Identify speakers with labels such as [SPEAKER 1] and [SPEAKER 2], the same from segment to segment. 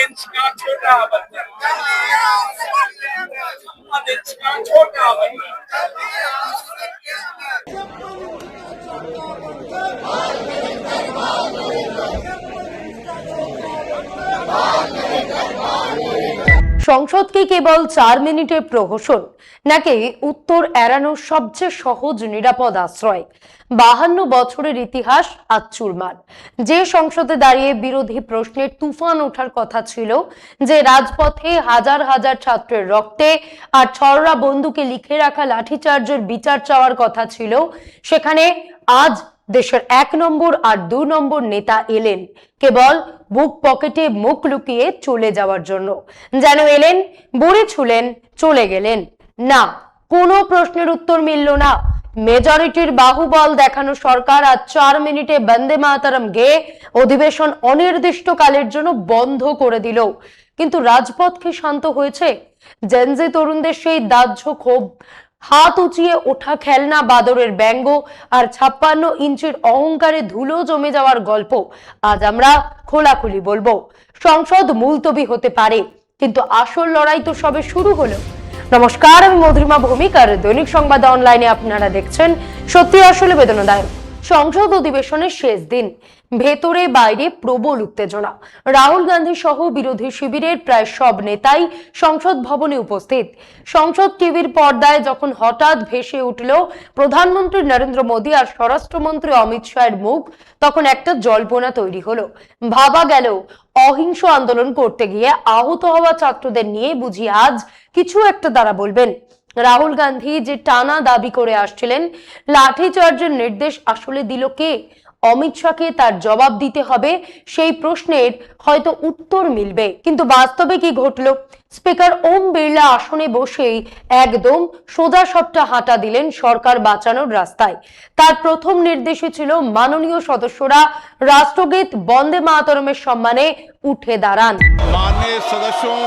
[SPEAKER 1] Inch का छोटा बच्चा, 5 इंच का छोटा बच्चा।
[SPEAKER 2] সংসদ কি কেবল 4 মিনিটের প্রহসন নাকি উত্তর এড়ানোর সবচেয়ে সহজ নিরাপদ আশ্রয়? 52 বছরের ইতিহাস আজ চুরমার। যে সংসদে দাঁড়িয়ে বিরোধী প্রশ্নের তুফান ওঠার কথা ছিল, যে রাজপথে হাজার হাজার ছাত্রের রক্তে আর ছড়রা বন্দুকে লিখে রাখা লাঠিচার্জের বিচার চাওয়ার কথা ছিল, সেখানে আজ দেশের 1 নম্বর আর 2 নম্বর নেতা এলেন কেবল বুক পকেটে মুখ লুকিয়ে চলে যাওয়ার জন্য। যেন এলেন, বড়ি ছুলেন, চলে গেলেন। না, কোনো প্রশ্নের উত্তর মিলল না। মেজরিটির বাহুবল দেখানো সরকার আজ 4 মিনিটে বন্দে মাতরম গেয়ে অধিবেশন অনির্দিষ্টকালের জন্য বন্ধ করে দিল। কিন্তু রাজপথ কি শান্ত হয়েছে? জেনজি তরুণদের সেই দাহ্য ক্ষোভ, হাত উঁচিয়ে ওঠা খেলনা বাদরের ব্যঙ্গ আর 56 ইঞ্চির অহংকারে ধুলো জমে যাওয়ার গল্প আজ আমরা খোলাখুলি বলবো। সংসদ মুলতবি হতে পারে, কিন্তু আসল লড়াই তো সবে শুরু হলো। নমস্কার, আমি মধুরিমা ভৌমিক আর দৈনিক সংবাদ অনলাইনে আপনারা দেখছেন সত্যি আসলে বেদনাদায়ক। সংসদ অধিবেশনের শেষ দিন, ভেতরে বাইরে প্রবল উত্তেজনা। রাহুল গান্ধী সহ বিরোধী শিবিরের প্রায় সব নেতাই সংসদ ভবনে উপস্থিত। সংসদ টিভির পর্দায় যখন হঠাৎ ভেসে উঠল প্রধানমন্ত্রী নরেন্দ্র মোদী আর স্বরাষ্ট্রমন্ত্রী অমিত শাহের মুখ, তখন একটা জল্পনা তৈরি হলো। ভাবা গেল অহিংস আন্দোলন করতে গিয়ে আহত হওয়া ছাত্রদের নিয়ে বুঝি আজ কিছু একটা তারা বলবেন। রাহুল গান্ধী যে টানা দাবি করে আসছিলেন লাঠিচার্জের নির্দেশ আসলে দিল কে? অমিত শাহকে তার জবাব দিতে হবে। সেই প্রশ্নের হয়তো উত্তর মিলবে, কিন্তু বাস্তবে কি ঘটলো? স্পিকার ওম বিড়লা আসনে বসেই একদম সোজা সাপটা হাঁটা দিলেন সরকার বাঁচানোর রাস্তায়। তার প্রথম নির্দেশই ছিল মাননীয় সদস্যরা রাষ্ট্রগীত বন্দে মাতরমের সম্মানে উঠে দাঁড়ান।
[SPEAKER 3] माननीय सदस्यों,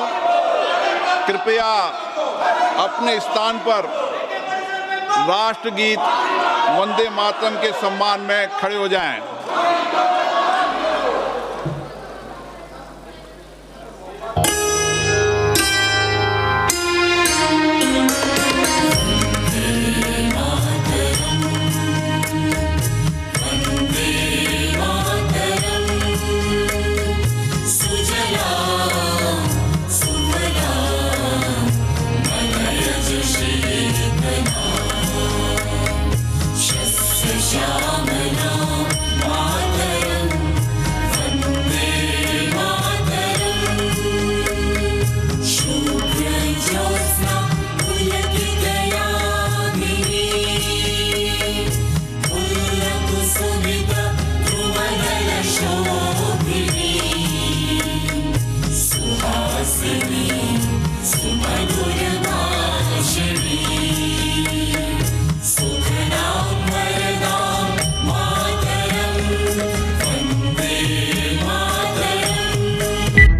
[SPEAKER 3] कृपया अपने स्थान पर राष्ट्रगीत वंदे मातरम के सम्मान में खड़े हो जाएं।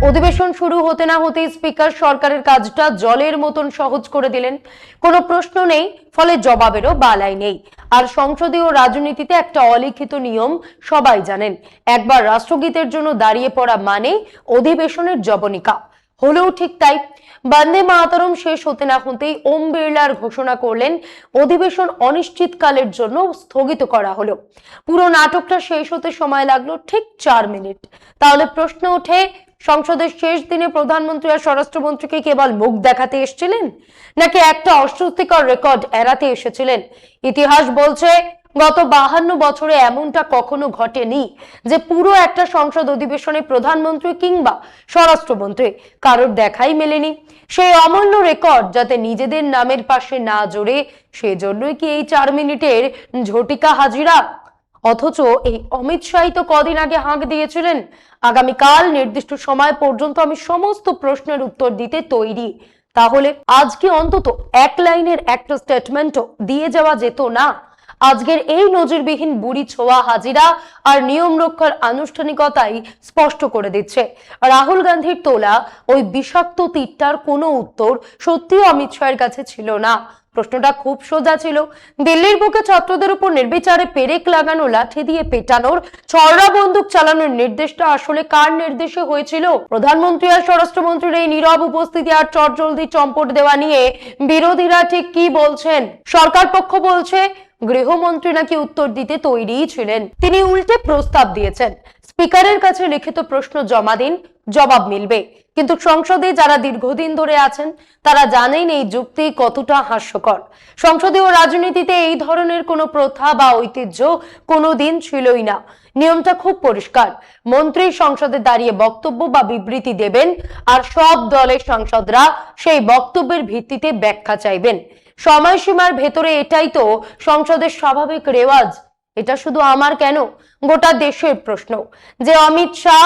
[SPEAKER 2] অধিবেশন শুরু হতে না হতেই স্পিকার সরকারের কাজটা জলের মতন সহজ করে দিলেন। কোনো প্রশ্ন নেই, ফলে জবাবেরও বালাই নেই। আর সংসদীয় রাজনীতিতে একটা অলিখিত নিয়ম সবাই জানেন, একবার রাষ্ট্রগীতের জন্য দাঁড়িয়ে পড়া মানে অধিবেশনের জবনিকা। হলেও ঠিক তাই। বন্দে মাতরম শেষ হতে না হতেই ওম বিড়লার ঘোষণা করলেন অধিবেশন অনিশ্চিতকালের জন্য স্থগিত করা হলো। পুরো নাটকটা শেষ হতে সময় লাগলো ঠিক 4 মিনিট। তাহলে প্রশ্ন ওঠে, সংসদের শেষ দিনে প্রধানমন্ত্রী আর স্বরাষ্ট্রমন্ত্রীকে কেবল মুখ দেখাতে এসেছিলেন, নাকি একটা অস্বস্তিকর রেকর্ড এড়াতে এসেছিলেন? ইতিহাস বলছে গত 52 বছরে এমনটা কখনো ঘটেনি যে পুরো একটা সংসদ অধিবেশনে প্রধানমন্ত্রী কিংবা স্বরাষ্ট্রমন্ত্রী কারোর দেখাই মেলেনি। সেই অমূল্য রেকর্ড যাতে নিজেদের নামের পাশে না জোরে, সেজন্যই কি এই 4 মিনিটের ঝটিকা হাজিরা? অথচ এই অমিত শাহ তো কদিন আগে হাঁক দিয়েছিলেন, আগামীকাল নির্দিষ্ট সময় পর্যন্ত আমি সমস্ত প্রশ্নের উত্তর দিতে তৈরি। তাহলে আজকে অন্তত এক লাইনের একটা স্টেটমেন্টও দিয়ে যাওয়া যেত না? আজকের এই নজিরবিহীন বুড়ি ছোঁয়া হাজিরা আর নিয়ম রক্ষার আনুষ্ঠানিকতাই স্পষ্ট করে দিচ্ছে রাহুল গান্ধীর তোলা ওই বিষাক্ত তীরটার কোনো উত্তর সত্যিও অমিত শাহের কাছে ছিল না। প্রশ্নটা খুব সোজা ছিল। দিল্লির বুকে ছাত্রদের উপর নির্বিচারে পেরেক লাগানো, লাঠি দিয়ে পেটানোর, ছড়া বন্দুক চালানোর নির্দেশটা আসলে কার নির্দেশে হয়েছিল? প্রধানমন্ত্রী আর স্বরাষ্ট্রমন্ত্রীর এই নীরব উপস্থিতি আর চটজলদি চম্পট দেওয়া নিয়ে বিরোধীরা ঠিক কি বলছেন? সরকার পক্ষ বলছে গৃহমন্ত্রী নাকি উত্তর দিতে তৈরিই ছিলেন, তিনি উল্টে প্রস্তাব দিয়েছেন স্পিকারের কাছে লিখিত প্রশ্ন জমা দিন, জবাব মিলবে। কিন্তু সংসদে যারা দীর্ঘদিন ধরে আছেন তারা জানেন এই যুক্তি কতটা হাস্যকর। সংসদীয় রাজনীতিতে এই ধরনের কোনো প্রথা বা ঐতিহ্য কোনোদিন ছিলই না। নিয়মটা খুব পরিষ্কার, মন্ত্রী সংসদে দাঁড়িয়ে বক্তব্য বা বিবৃতি দেবেন আর সব দলের সাংসদরা সেই বক্তব্যের ভিত্তিতে ব্যাখ্যা চাইবেন। সময়সীমার ভেতরে এটাই তো সংসদের স্বাভাবিক রেওয়াজ। এটা শুধু আমার কেন, গোটা দেশের প্রশ্ন যে অমিত শাহ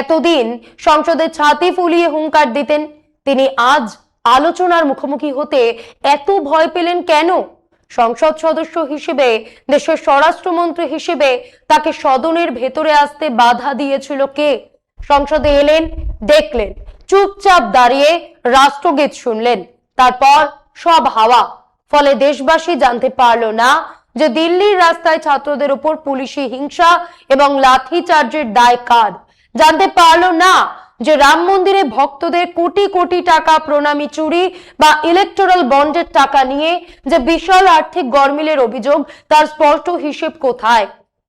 [SPEAKER 2] এতদিন সংসদে ছাতি ফুলিয়ে হুঙ্কার দিতেন, তিনি আজ আলোচনার মুখোমুখি হতে এত ভয় পেলেন কেন? সংসদ সদস্য হিসেবে, দেশের স্বরাষ্ট্রমন্ত্রী হিসেবে তাকে সদনের ভেতরে আসতে বাধা দিয়েছিল কে? সংসদে এলেন, দেখলেন, চুপচাপ দাঁড়িয়ে রাষ্ট্রগীত শুনলেন, তারপর সব হাওয়া। ফলে দেশবাসী জানতে পারলো না যে দিল্লির রাস্তায় ছাত্রদের উপর পুলিশি হিংসা এবং লাঠি চার্জের দায় কার। জানতে পারলো না যে রাম মন্দিরে ভক্তদের কোটি কোটি টাকা প্রণামী চুরি বা ইলেকটোরাল বন্ডের টাকা নিয়ে যে বিশাল আর্থিক গরমিলের অভিযোগ, তার স্পষ্ট হিসেব কোথায়?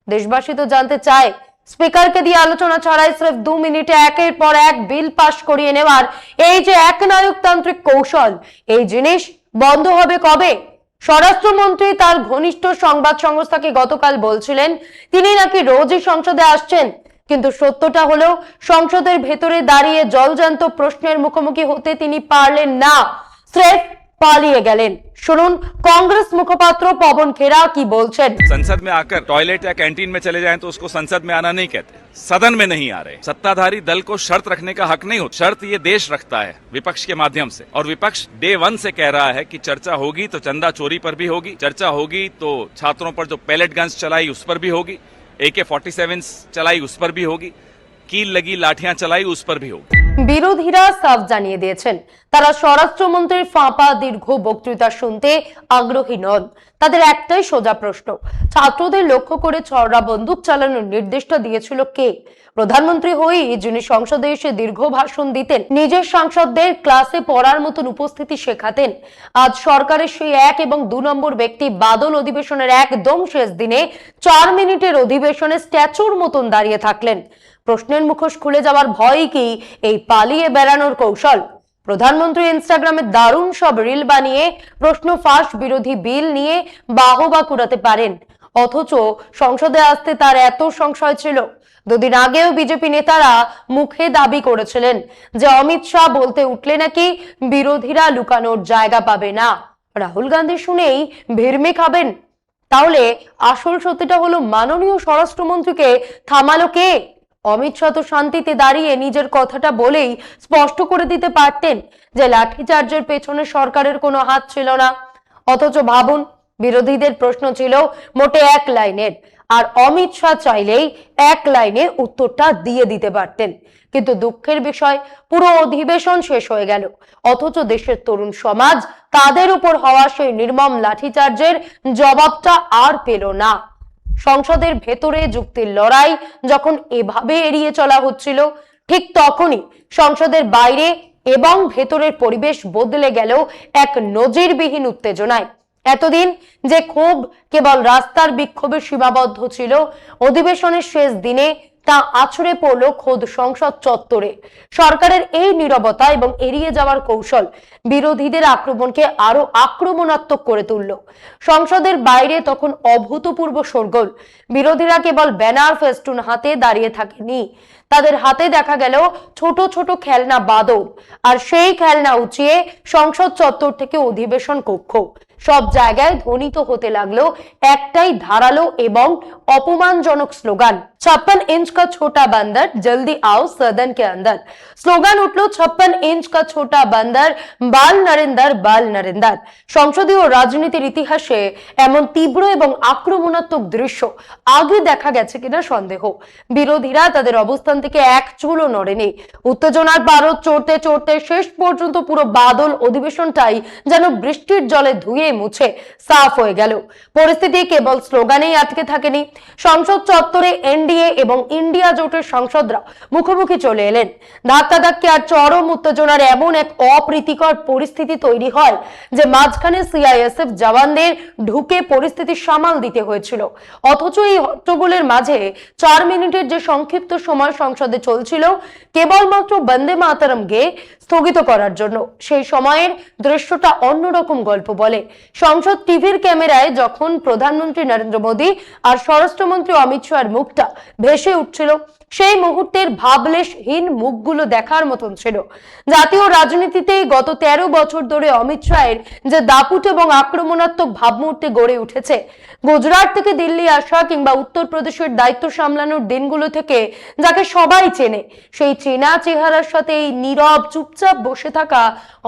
[SPEAKER 2] দেশবাসী তো জানতে চায় স্পিকারকে দিয়ে আলোচনা ছাড়াই সির্ফ 2 মিনিটে একের পর এক বিল পাশ করিয়ে নেওয়ার এই যে একনায়কতান্ত্রিক কৌশল, এই জিনিস বন্ধ হবে কবে? স্বরাষ্ট্রমন্ত্রী তার ঘনিষ্ঠ সংবাদ সংস্থাকে গতকাল বলছিলেন তিনি নাকি রোজই সংসদে আসছেন, কিন্তু সত্যটা হলো সংসদের ভেতরে দাঁড়িয়ে জলজান্ত প্রশ্নের মুখোমুখি হতে তিনি পারলেন না, স্রেফ পালিয়ে গেলেন। শুনুন कांग्रेस मुखपात्र पवन खेरा की बोलছেন।
[SPEAKER 4] संसद में आकर टॉयलेट या कैंटीन में चले जाएं तो उसको संसद में आना नहीं कहते, सदन में नहीं आ रहे। सत्ताधारी दल को शर्त रखने का हक नहीं होता, शर्त ये देश रखता है विपक्ष के माध्यम से, और विपक्ष डे 1 से कह रहा है कि चर्चा होगी तो चंदा चोरी पर भी होगी, चर्चा होगी तो छात्रों पर जो पैलेट गन्स चलाई उस पर भी होगी, AK-47 चलाई उस पर भी होगी, कील लगी लाठियां चलाई उस पर भी होगी।
[SPEAKER 2] বিরোধীরা সাফ জানিয়ে দিয়েছেন তারা স্বরাষ্ট্রমন্ত্রীর ফাঁপা দীর্ঘ বক্তৃতা শুনতে আগ্রহী নন। তাদের একটাই সোজা প্রশ্ন, ছাত্রদের লক্ষ্য করে ছড়া বন্দুক চালানোর নির্দেশটা দিয়েছিল কে? প্রধানমন্ত্রী হয়েই যিনি সংসদে এসে দীর্ঘ ভাষণ দিতেন, নিজের সাংসদদের ক্লাসে পড়ার মতন উপস্থিতি শেখাতেন, আজ সরকারের সেই 1 এবং 2 নম্বর ব্যক্তি বাদল অধিবেশনের একদম শেষ দিনে 4 মিনিটের অধিবেশনে স্ট্যাচুর মতন দাঁড়িয়ে থাকলেন। প্রশ্নের মুখোশ খুলে যাওয়ার ভয় কি এই পালিয়ে বেড়ানোর কৌশল? প্রধানমন্ত্রী ইনস্টাগ্রামে দারুণ সব রিল বানিয়ে প্রশ্ন ফাঁস বিরোধী বিল নিয়ে বাহবা কুড়াতে পারেন, অথচ সংসদে আসতে তার এত সংশয় ছিল। 2 দিন আগেও বিজেপি নেতারা মুখে দাবি করেছিলেন যে অমিত শাহ বলতে উঠলে নাকি বিরোধীরা লুকানোর জায়গা পাবে না। রাহুল গান্ধী শুনেই ভিড়মে খাবেন। তাহলে আসল সত্যিটা হলো মাননীয় স্বরাষ্ট্রমন্ত্রীকে থামালো কে? অমিত শাহ তো শান্তিতে দাঁড়িয়ে নিজের কথাটা বলেই স্পষ্ট করে দিতে পারতেন যে লাঠিচার্জের পেছনে সরকারের কোনো হাত ছিল না। অথচ ভাবুন, বিরোধীদের প্রশ্ন ছিল মোটে 1 লাইনের, আর অমিত শাহ চাইলেই 1 লাইনে উত্তরটা দিয়ে দিতে পারতেন। কিন্তু দুঃখের বিষয়, পুরো অধিবেশন শেষ হয়ে গেল, অথচ দেশের তরুণ সমাজ তাদের উপর হওয়া সেই নির্মম লাঠিচার্জের জবাবটা আর পেল না। সংসদের ভেতরে যুক্তির লড়াই যখন এভাবে এড়িয়ে চলা হচ্ছিল, ঠিক তখনই সংসদের বাইরে এবং ভেতরের পরিবেশ বদলে গেল এক নজিরবিহীন উত্তেজনায়। এতদিন যে ক্ষোভ কেবল রাস্তার বিক্ষোভে সীমাবদ্ধ ছিল, অধিবেশনের শেষ দিনে তা আছড়ে পড়ল খোদ সংসদ চত্বরে। সরকারের এই নীরবতা এবং এড়িয়ে যাওয়ার কৌশল বিরোধীদের আক্রমণকে আরো আক্রমণাত্মক করে তুলল। সংসদের বাইরে তখন অভূতপূর্ব শোরগোল। বিরোধীরা কেবল ব্যানার ফেস্টুন হাতে দাঁড়িয়ে থাকেনি, তাদের হাতে দেখা গেল ছোট ছোট খেলনা বাদল, আর সেই খেলনা উঁচিয়ে সংসদ চত্বর থেকে অধিবেশন কক্ষ সব জায়গায় ধ্বনিত হতে লাগলো একটাই ধারালো এবং অপমানজনক স্লোগান, 56 इंच का छोटा बंदर जल्दी आओ सदन के अंदर। স্লোগান উঠলো 56 इंच का छोटा बंदर बाल नरेंद्र बाल नरेंद्र। সংসদীয় রাজনীতির ইতিহাসে এমন তীব্র এবং আক্রমণাত্মক দৃশ্য আগে দেখা গেছে কিনা সন্দেহ। বিরোধীরা তাদের অবস্থান থেকে এক চুলও নড়েনি। উত্তেজনার পারদ চড়তে চড়তে শেষ পর্যন্ত পুরো বাদল অধিবেশনটাই যেন বৃষ্টির জলে ধুয়ে মুছে সাফ হয়ে গেল। পরিস্থিতি কেবল স্লোগানেই আটকে থাকেনি। সংসদ চত্বরে এনডিএ এবং ইন্ডিয়া জোটের সাংসদরা মুখোমুখি চলে এলেন। ধাক্কাধাক্কি আর চরম উত্তেজনার এমন এক অপ্রীতিকর পরিস্থিতি তৈরি হয় যে মাঝখানে সিআইএসএফ জওয়ানদের ঢুকে পরিস্থিতি সামাল দিতে হয়েছিল। অথচ এই হট্টগোলের মাঝে 4 মিনিটের যে সংক্ষিপ্ত সময় সংসদে চলছিল কেবলমাত্র বন্দে মাতরম গেয়ে স্থগিত করার জন্য, সেই সময়ের দৃশ্যটা অন্যরকম গল্প বলে। সংসদ টিভির ক্যামেরায় যখন প্রধানমন্ত্রী নরেন্দ্র মোদী আর স্বরাষ্ট্রমন্ত্রী অমিত শাহের মুখটা ভেসে উঠছিল, সেই মুহূর্তের ভাবলেশহীন মুখগুলো দেখার মতন ছিল। জাতীয় রাজনীতিতে গত 13 বছর ধরে অমিত শাহের যে দাপুট এবং আক্রমণাত্মক ভাবমূর্তি গড়ে উঠেছে, গুজরাট থেকে দিল্লি আসা কিংবা উত্তরপ্রদেশের দায়িত্ব সামলানোর দিনগুলো থেকে যাকে সবাই চেনে, সেই চেনা চেহারার সাথে এই নীরব চুপচাপ বসে থাকা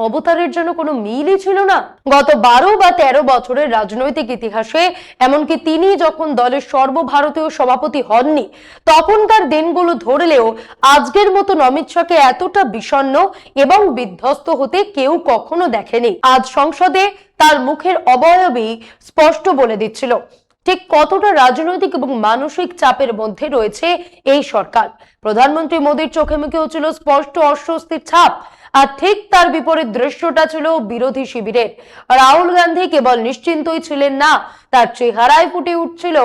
[SPEAKER 2] অবতারের জন্য কোনো মিলই ছিল না। গত 12 বা 13 বছরের রাজনৈতিক ইতিহাসে এমনকি তিনি যখন দলের সর্বভারতীয় সভাপতি হননি তখনকার দিনগুলো ধরলেও আজকের মতন অমিত শাহকে এতটা বিষণ্ণ এবং বিধ্বস্ত হতে কেউ কখনো দেখেনি। আজ সংসদে তার মুখের অবয়বই স্পষ্ট বলে দিচ্ছিল ঠিক কতটা রাজনৈতিক এবং মানসিক চাপের মধ্যে রয়েছে এই সরকার। প্রধানমন্ত্রী মোদীর চোখে মুখেও ছিল স্পষ্ট অস্বস্তির ছাপ, আর ঠিক তার বিপরীত দৃশ্যটা ছিল বিরোধী শিবিরের। রাহুল গান্ধী কেবল নিশ্চিন্তই ছিলেন না, তার চেহারায় ফুটে উঠছিল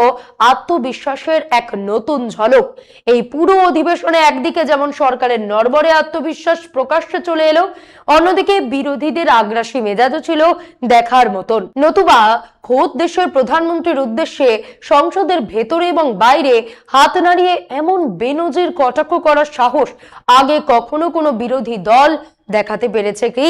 [SPEAKER 2] আত্মবিশ্বাসের এক নতুন ঝলক। এই পুরো অধিবেশনে একদিকে যেমন সরকারের নড়বড়ে আত্মবিশ্বাস প্রকাশ্যে চলে এলো, অন্যদিকে বিরোধীদের আগ্রাসী মেজাজও ছিল দেখার মতন। নতুবা খোদ দেশের প্রধানমন্ত্রীর উদ্দেশ্যে সংসদের ভেতরে এবং বাইরে হাত নাড়িয়ে এমন বেনজির কটাক্ষ করার সাহস আগে কখনো কোনো বিরোধী দল দেখাতে পেরেছে কি?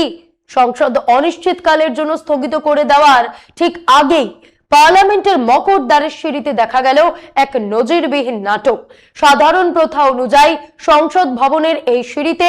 [SPEAKER 2] সংসদ অনিশ্চিতকালের জন্য স্থগিত করে দেওয়ার ঠিক আগেই পার্লামেন্টের মকরদ্বারের সিঁড়িতে দেখা গেল এক নজিরবিহীন নাটক। সাধারণ প্রথা অনুযায়ী সংসদ ভবনের এই সিঁড়িতে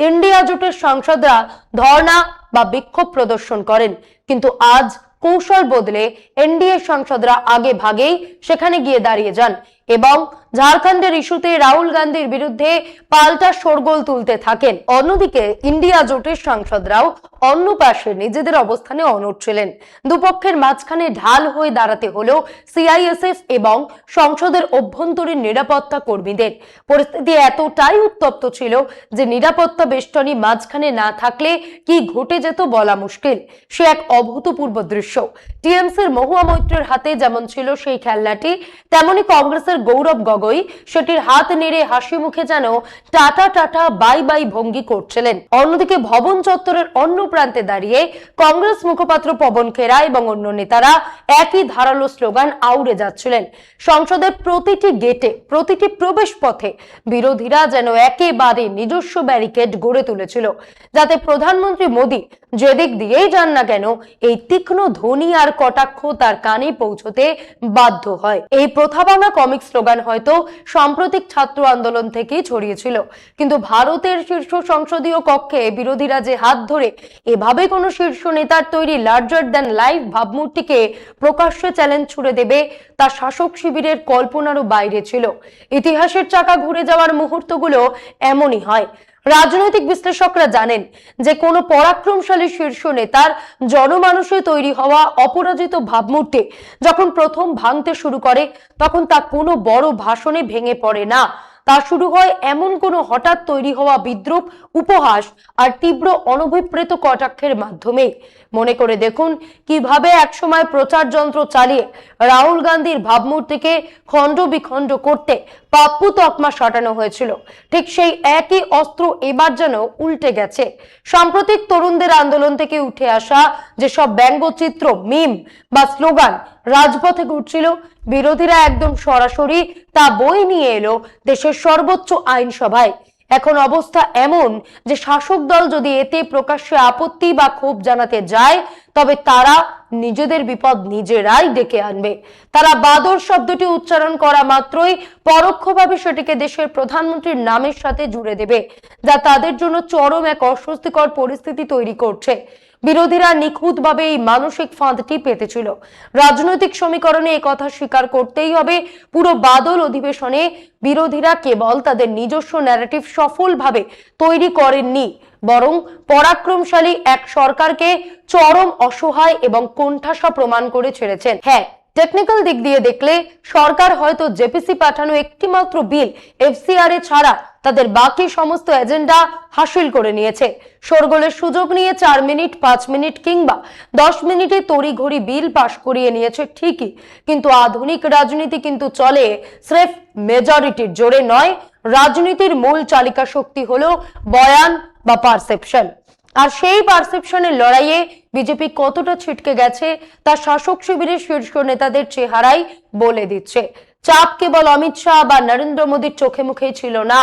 [SPEAKER 2] ইন্ডিয়া জোটের সাংসদরা ধর্ণা বা বিক্ষোভ প্রদর্শন করেন, কিন্তু আজ কৌশল বদলে এনডিএ সাংসদরা আগে ভাগেই সেখানে গিয়ে দাঁড়িয়ে যান এবং ঝাড়খণ্ডের ইস্যুতে রাহুল গান্ধীর বিরুদ্ধে পাল্টা শোরগোল তুলতে থাকেন। অন্যদিকে ইন্ডিয়া জোটের সাংসদরাও অন্য পাশে নিজেদের অবস্থানে অনড় ছিলেন। দুপক্ষের মাঝখানে ঢাল হয়ে দাঁড়াতে হলো সিআইএসএফ এবং সংসদের অভ্যন্তরীণ নিরাপত্তা কর্মীদের। পরিস্থিতি এতটাই উত্তপ্ত ছিল যে নিরাপত্তা বেষ্টনী মাঝখানে না থাকলে কি ঘটে যেত বলা মুশকিল। সে এক অভূতপূর্ব দৃশ্য। টিএমসির মহুয়া মৈত্রের হাতে যেমন ছিল সেই খেলনাটি, তেমনি কংগ্রেসের গৌরব গগৈ সেটির হাত নেড়ে হাসি মুখে যেন টাটা টাটা বাই বাই ভঙ্গি করছিলেন। অন্যদিকে ভবন চত্বরের অন্য প্রান্তে দাঁড়িয়ে কংগ্রেস মুখপাত্র পবন খেরা এবং অন্য নেতারা একই ধারালো স্লোগান আউড়ে যাচ্ছিলেন। সংসদের প্রতিটি গেটে, প্রতিটি প্রবেশ পথে বিরোধীরা যেন একেবারে নিজস্ব ব্যারিকেড গড়ে তুলেছিল, যাতে প্রধানমন্ত্রী মোদী যেদিক দিয়েই যান না কেন এই তীক্ষ্ণ ধ্বনি আর কটাক্ষ তার কানে পৌঁছতে বাধ্য হয়। এই প্রথা ভাঙা কমিক স্লোগান হয়তো সাম্প্রতিক ছাত্র আন্দোলন থেকেই ছড়িয়েছিল, কিন্তু ভারতের শীর্ষ সংসদীয় কক্ষে বিরোধীরা যে হাত ধরে এভাবে কোনো শীর্ষ নেতার তৈরি লার্জার দ্যান লাইফ ভাবমূর্তিকে প্রকাশ্যে চ্যালেঞ্জ ছুড়ে দেবে তা শাসক শিবিরের কল্পনারও বাইরে ছিল। ইতিহাসের চাকা ঘুরে যাওয়ার মুহূর্তগুলো এমনই হয়। রাজনৈতিক বিশ্লেষকরা জানেন যে কোনো পরাক্রমশালী শীর্ষ নেতার জনমানুষে তৈরি হওয়া অপরাজিত ভাবমূর্তি যখন প্রথম ভাঙতে শুরু করে, তখন তা কোনো বড় ভাষণে ভেঙে পড়ে না। তা শুরু হয় এমন কোনো হঠাৎ তৈরি হওয়া বিদ্রুপ, উপহাস আর তীব্র অনভিপ্রেত কটাক্ষের মাধ্যমে। মনে করে দেখুন কিভাবে একসময় প্রচার যন্ত্র চালিয়ে রাহুল গান্ধীর ভাবমূর্তিকে খণ্ড বিখণ্ড করতে পাপ্পু তকমা সাটানো হয়েছিল। ঠিক সেই একই অস্ত্র এবার যেন উল্টে গেছে। সাম্প্রতিক তরুণদের আন্দোলন থেকে উঠে আসা যেসব ব্যঙ্গচিত্র, মিম বা স্লোগান রাজপথে ঘুরছিল, বিরোধীরা একদম সরাসরি তা বই নিয়ে এলো দেশের সর্বোচ্চ আইনসভায়। এখন অবস্থা এমন যে শাসক দল যদি এতে প্রকাশ্যে আপত্তি বা ক্ষোভ জানাতে যায়, তবে তারা নিজেদের বিপদ নিজেরাই ডেকে আনবে। তারা বাদর শব্দটি উচ্চারণ করা মাত্রই পরোক্ষভাবে সেটিকে দেশের প্রধানমন্ত্রীর নামের সাথে জুড়ে দেবে, যা তাদের জন্য চরম এক অস্বস্তিকর পরিস্থিতি তৈরি করছে। বিরোধীরা নিখুঁতভাবে এই মানসিক ফাঁদটি পেতেছিল। রাজনৈতিক সমীকরণে একথা স্বীকার করতেই হবে, পুরো বাদল অধিবেশনে বিরোধীরা কেবল তাদের নিজস্ব ন্যারেটিভ সফলভাবে তৈরি করেননি, বরং পরাক্রমশালী এক সরকারকে চরম অসহায় এবং কোণঠাসা প্রমাণ করে ছেড়েছেন। হ্যাঁ, টেকনিক্যাল দিক দিয়ে দেখলে সরকার হয়তো জেপিসি পাঠানো একটি মাত্র বিল এফসিআরএ ছাড়া তাদের বাকি সমস্ত এজেন্ডা হাসিল করে নিয়েছে। শোরগোলের সুযোগ নিয়ে 4 মিনিট, 5 মিনিট কিংবা 10 মিনিটে তড়িঘড়ি বিল পাশ করিয়ে নিয়েছে ঠিকই, কিন্তু আধুনিক রাজনীতি কিন্তু চলে স্রেফ মেজরিটির জোরে নয়। রাজনীতির মূল চালিকা শক্তি হলো বয়ান বা পারসেপশন। আর সেই পারসেপশনের লড়াইয়ে বিজেপি কতটা ছিটকে গেছে তা শাসক শিবিরের শীর্ষ নেতাদের চেহারাই বলে দিচ্ছে। চাপ কেবল অমিত শাহ বা নরেন্দ্র মোদীর চোখে মুখেই ছিল না।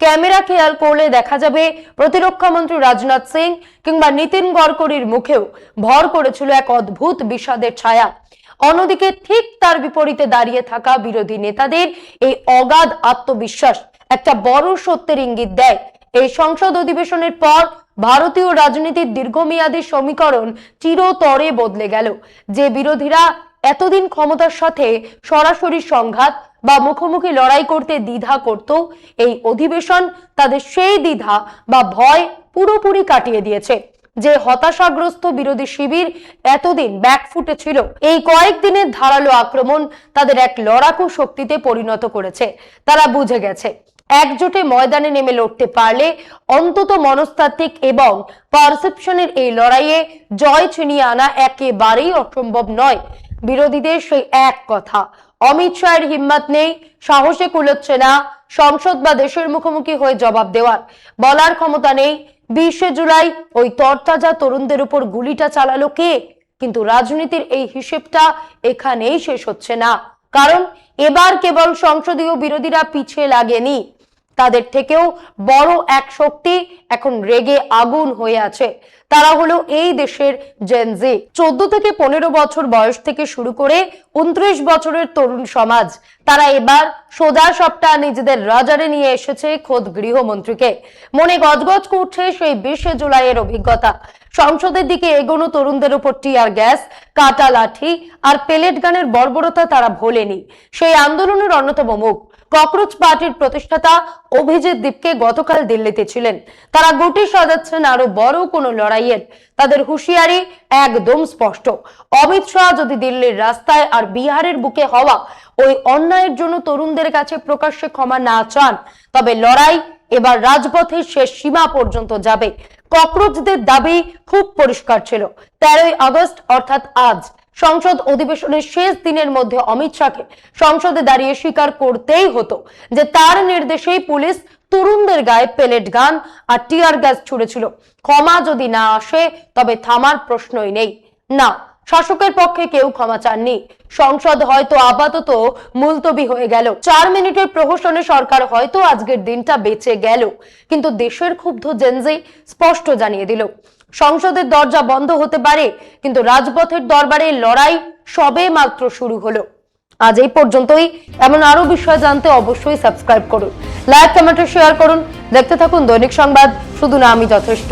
[SPEAKER 2] ক্যামেরা খেয়াল করলে দেখা যাবে প্রতিরক্ষা মন্ত্রী রাজনাথ সিং কিংবা নীতিন গডকরির মুখেও ভর করেছিল এক অদ্ভুত বিষাদের ছায়া। অন্যদিকে ঠিক তার বিপরীতে দাঁড়িয়ে থাকা বিরোধী নেতাদের এই অগাধ আত্মবিশ্বাস একটা বড় সত্যের ইঙ্গিত দেয়। এই সংসদ অধিবেশনের পর ভারতীয় রাজনীতির দীর্ঘমেয়াদী সমীকরণ চিরতরে বদলে গেল। যে বিরোধীরা এতদিন ক্ষমতার সাথে সরাসরি সংঘাত বা মুখোমুখি লড়াই করতে দ্বিধা করত, এই অধিবেশন তাদের সেই দ্বিধা বা ভয় পুরোপুরি কাটিয়ে দিয়েছে। যে হতাশাগ্রস্ত বিরোধী শিবির এতদিন ব্যাকফুটে ছিল, এই কয়েকদিনের ধারালো আক্রমণ তাদের এক লড়াকু শক্তিতে পরিণত করেছে। তারা বুঝে গেছে একজোটে ময়দানে নেমে লড়তে পারলে অন্তত মনস্তাত্ত্বিক এবং পারসেপশনের এই লড়াইয়ে জয় ছিনিয়ে আনা একেবারেই অসম্ভব নয়। বিরোধীদের সেই এক কথা, অমিত শাহের হিম্মত নেই, সাহসে কুলোচ্ছে না সংসদ বা দেশের মুখোমুখি হয়ে জবাব দেওয়ার, বলার ক্ষমতা নেই 20শে জুলাই ওই তরতাজা তরুণদের উপর গুলিটা চালালো কে। কিন্তু রাজনীতির এই হিসেবটা এখানেই শেষ হচ্ছে না, কারণ এবার কেবল সংসদীয় বিরোধীরা পিছিয়ে লাগেনি, তাদের থেকেও বড় এক শক্তি এখন রেগে আগুন হয়ে আছে। তারা হলো এই দেশের জেনজি। 14 থেকে 15 বছর বয়স থেকে শুরু করে 29 বছরের তরুণ সমাজ। তারা এবার সোজা সবটা নিজেদের রাজারে নিয়ে এসেছে খোদ গৃহমন্ত্রীকে। মনে গজগজ করছে সেই 20শে জুলাইয়ের অভিজ্ঞতা। সংসদের দিকে এগোনো তরুণদের উপর টিয়ার গ্যাস, কাটা লাঠি আর পেলেট গানের বর্বরতা তারা ভোলেনি। সেই আন্দোলনের অন্যতম মুখ ককরোচ পার্টির প্রতিষ্ঠাতা অভিজিৎ দীপকে গতকাল দিল্লিতে ছিলেন। তারা গুটি সাজাচ্ছেন আরো বড় কোনো লড়াইয়ের। তাদের হুঁশিয়ারি একদম স্পষ্ট, অমিত শাহ যদি দিল্লির রাস্তায় আর বিহারের বুকে হওয়া ওই অন্যায়ের জন্য তরুণদের কাছে প্রকাশ্যে ক্ষমা না চান, তবে লড়াই এবার রাজপথের শেষ সীমা পর্যন্ত যাবে। ককরোচদের দাবি খুব পরিষ্কার ছিল, 13ই আগস্ট অর্থাৎ আজ সংসদ অধিবেশনের শেষ দিনের মধ্যে অমিত শাহকে সংসদে দাঁড়িয়ে স্বীকার করতেই হতো যে তার নির্দেশেই পুলিশ তরুণদের গায়ে পেলেট গান আর টিয়ার গ্যাস ছুড়েছিল। ক্ষমা যদি না আসে তবে থামার প্রশ্নই নেই। না, শাসকের পক্ষে কেউ ক্ষমা চাননি। সংসদ হয়তো আপাতত মুলতবি হয়ে গেল, 4 মিনিটের প্রহসনে সরকার হয়তো আজকের দিনটা বেঁচে গেল, কিন্তু দেশের ক্ষুব্ধ জেনজি স্পষ্ট জানিয়ে দিল সংসদের দরজা বন্ধ হতে পারে, কিন্তু রাজপথের দরবারে লড়াই সবে মাত্র শুরু হলো। আজ এই পর্যন্তই। এমন আরো বিষয় জানতে অবশ্যই সাবস্ক্রাইব করুন, লাইক, কমেন্ট, শেয়ার করুন। দেখতে থাকুন দৈনিক সংবাদ, শুধু না আমি যথেষ্ট।